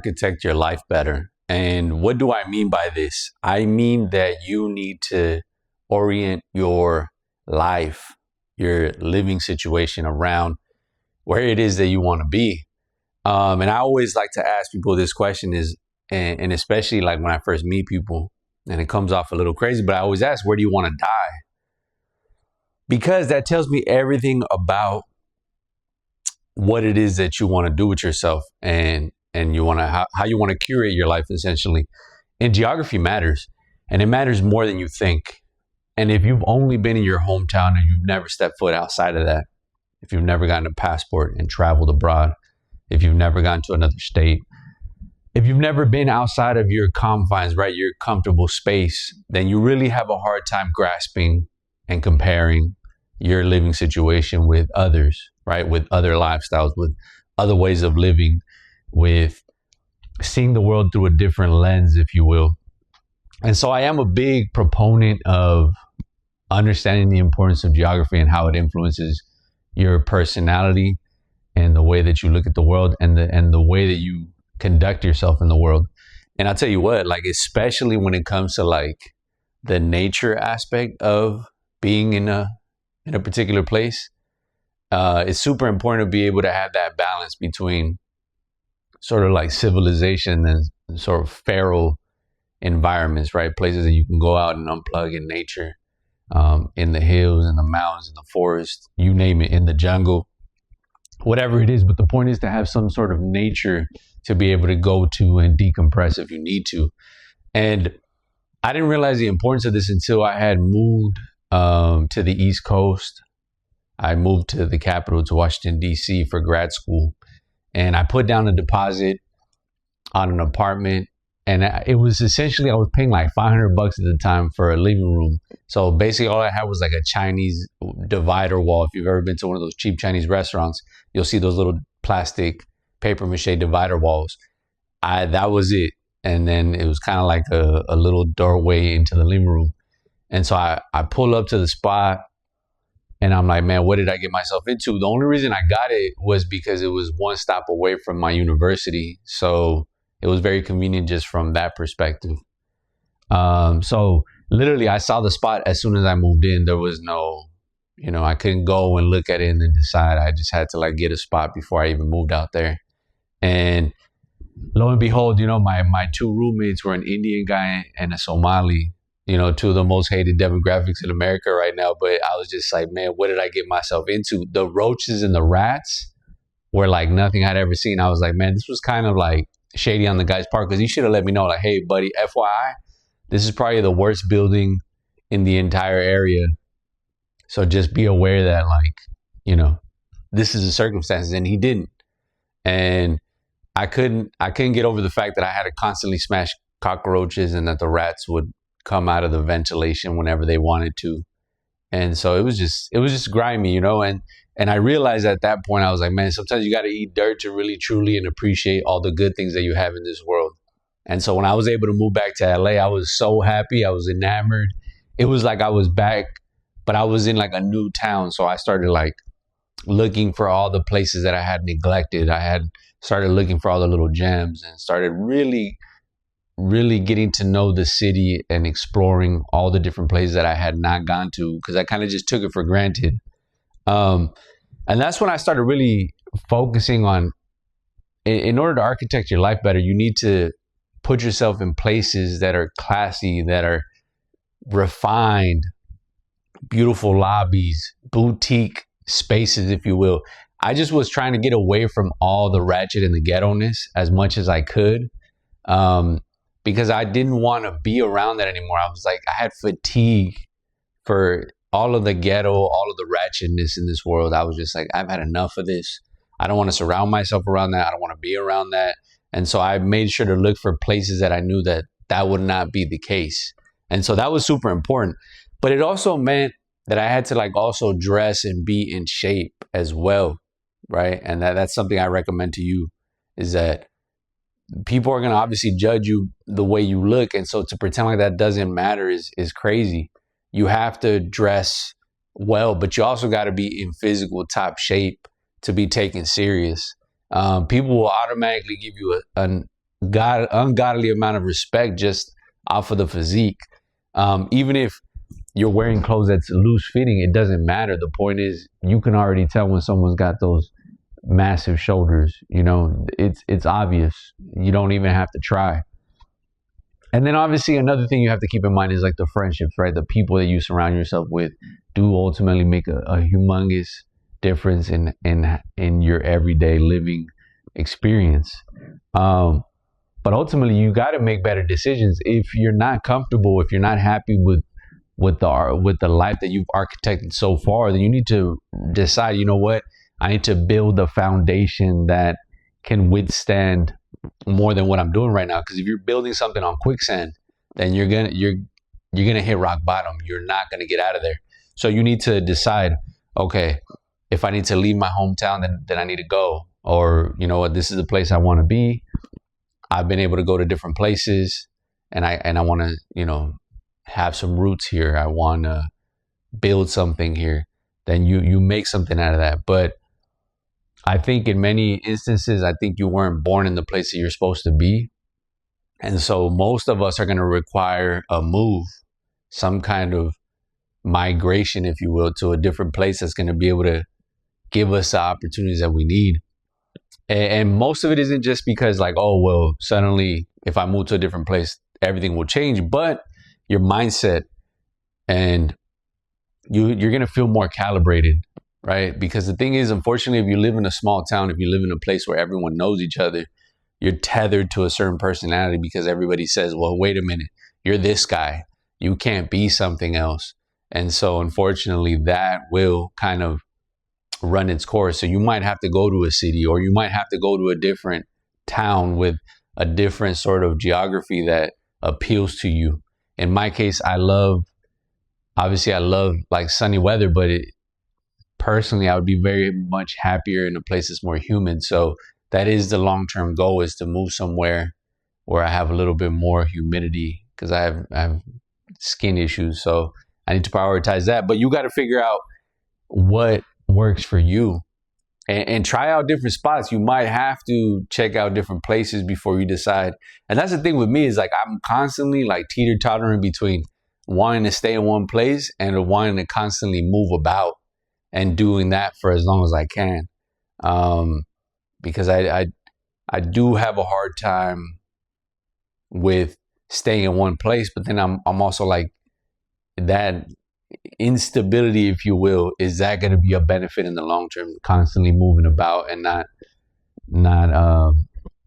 Architect your life better. And what do I mean by this? I mean that you need to orient your life, your living situation around where it is that you want to be. And I always like to ask people this question and especially like when I first meet people, and it comes off a little crazy, but I always ask, where do you want to die? Because that tells me everything about what it is that you want to do with yourself and you want to how you want to curate your life essentially. And geography matters, and it matters more than you think. And if you've only been in your hometown and you've never stepped foot outside of that, if you've never gotten a passport and traveled abroad, if you've never gone to another state, if you've never been outside of your confines, right, your comfortable space, then you really have a hard time grasping and comparing your living situation with others, right, with other lifestyles, with other ways of living, with seeing the world through a different lens, if you will. And so I am a big proponent of understanding the importance of geography and how it influences your personality and the way that you look at the world and the way that you conduct yourself in the world. And I'll tell you what, like, especially when it comes to like the nature aspect of being in a particular place, it's super important to be able to have that balance between sort of like civilization and sort of feral environments, right? Places that you can go out and unplug in nature, in the hills, in the mountains, in the forest, you name it, in the jungle, whatever it is. But the point is to have some sort of nature to be able to go to and decompress if you need to. And I didn't realize the importance of this until I had moved to the East Coast. I moved to the capital, to Washington, D.C. for grad school. And I put down a deposit on an apartment. And it was essentially, I was paying like $500 at the time for a living room. So basically all I had was like a Chinese divider wall. If you've ever been to one of those cheap Chinese restaurants, you'll see those little plastic paper mache divider walls. That was it. And then it was kind of like a little doorway into the living room. And so I pull up to the spot and I'm like, man, what did I get myself into? The only reason I got it was because it was one stop away from my university. So it was very convenient just from that perspective. So literally I saw the spot as soon as I moved in. There was no, I couldn't go and look at it and then decide. I just had to like get a spot before I even moved out there. And lo and behold, my two roommates were an Indian guy and a Somali, two of the most hated demographics in America right now. But I was just like, man, what did I get myself into? The roaches and the rats were like nothing I'd ever seen. I was like, man, this was kind of like shady on the guy's part, because he should have let me know, like, hey, buddy, FYI, this is probably the worst building in the entire area. So just be aware that, like, this is the circumstances. And he didn't. And I couldn't get over the fact that I had to constantly smash cockroaches and that the rats would come out of the ventilation whenever they wanted to. And so it was just grimy, and I realized at that point, I was like, man, sometimes you got to eat dirt to really, truly, and appreciate all the good things that you have in this world. And so when I was able to move back to LA, I was so happy. I was enamored. It was like I was back, but I was in like a new town. So I started like looking for all the places that I had neglected. I had started looking for all the little gems and started really, really getting to know the city and exploring all the different places that I had not gone to, because I kind of just took it for granted. And that's when I started really focusing on, in order to architect your life better, you need to put yourself in places that are classy, that are refined, beautiful lobbies, boutique spaces, if you will. I just was trying to get away from all the ratchet and the ghetto-ness as much as I could, because I didn't want to be around that anymore. I was like, I had fatigue for all of the ghetto, all of the ratchetness in this world. I was just like, I've had enough of this. I don't want to surround myself around that. I don't want to be around that. And so I made sure to look for places that I knew that would not be the case. And so that was super important. But it also meant that I had to like also dress and be in shape as well, right? And that's something I recommend to you, is that people are going to obviously judge you the way you look. And so to pretend like that doesn't matter is crazy. You have to dress well, but you also got to be in physical top shape to be taken serious. People will automatically give you ungodly amount of respect just off of the physique. Even if you're wearing clothes that's loose fitting, it doesn't matter. The point is, you can already tell when someone's got those massive shoulders. You know, it's obvious. You don't even have to try. And then obviously another thing you have to keep in mind is like the friendships, right? The people that you surround yourself with do ultimately make a humongous difference in your everyday living experience. But ultimately, you got to make better decisions. If you're not comfortable, if you're not happy with the life that you've architected so far, then you need to decide, you know what, I need to build a foundation that can withstand more than what I'm doing right now. Because if you're building something on quicksand, then you're gonna hit rock bottom. You're not gonna get out of there. So you need to decide, okay, if I need to leave my hometown, then I need to go. Or, you know what, this is the place I want to be. I've been able to go to different places, and I want to, you know, have some roots here. I want to build something here. Then you make something out of that. But I think in many instances, I think you weren't born in the place that you're supposed to be. And so most of us are going to require a move, some kind of migration, if you will, to a different place that's going to be able to give us the opportunities that we need. And most of it isn't just because like, oh, well, suddenly if I move to a different place, everything will change, but your mindset, and you're going to feel more calibrated, right? Because the thing is, unfortunately, if you live in a small town, if you live in a place where everyone knows each other, you're tethered to a certain personality because everybody says, well, wait a minute, you're this guy. You can't be something else. And so unfortunately, that will kind of run its course. So you might have to go to a city, or you might have to go to a different town with a different sort of geography that appeals to you. In my case, I love like sunny weather, but personally, I would be very much happier in a place that's more humid. So that is the long-term goal, is to move somewhere where I have a little bit more humidity, because I have skin issues. So I need to prioritize that. But you got to figure out what works for you, and try out different spots. You might have to check out different places before you decide. And that's the thing with me, is like I'm constantly like teeter-tottering between wanting to stay in one place and wanting to constantly move about, and doing that for as long as I can. Because I do have a hard time with staying in one place, but then I'm also like, that instability, if you will, is that going to be a benefit in the long term? Constantly moving about and not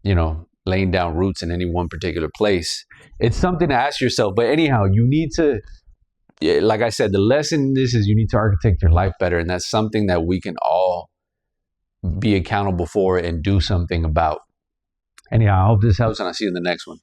you know, laying down roots in any one particular place. It's something to ask yourself. But anyhow, you need to, like I said, the lesson in this is you need to architect your life better, and that's something that we can all be accountable for and do something about. Anyhow, I hope this helps, and I'll see you in the next one.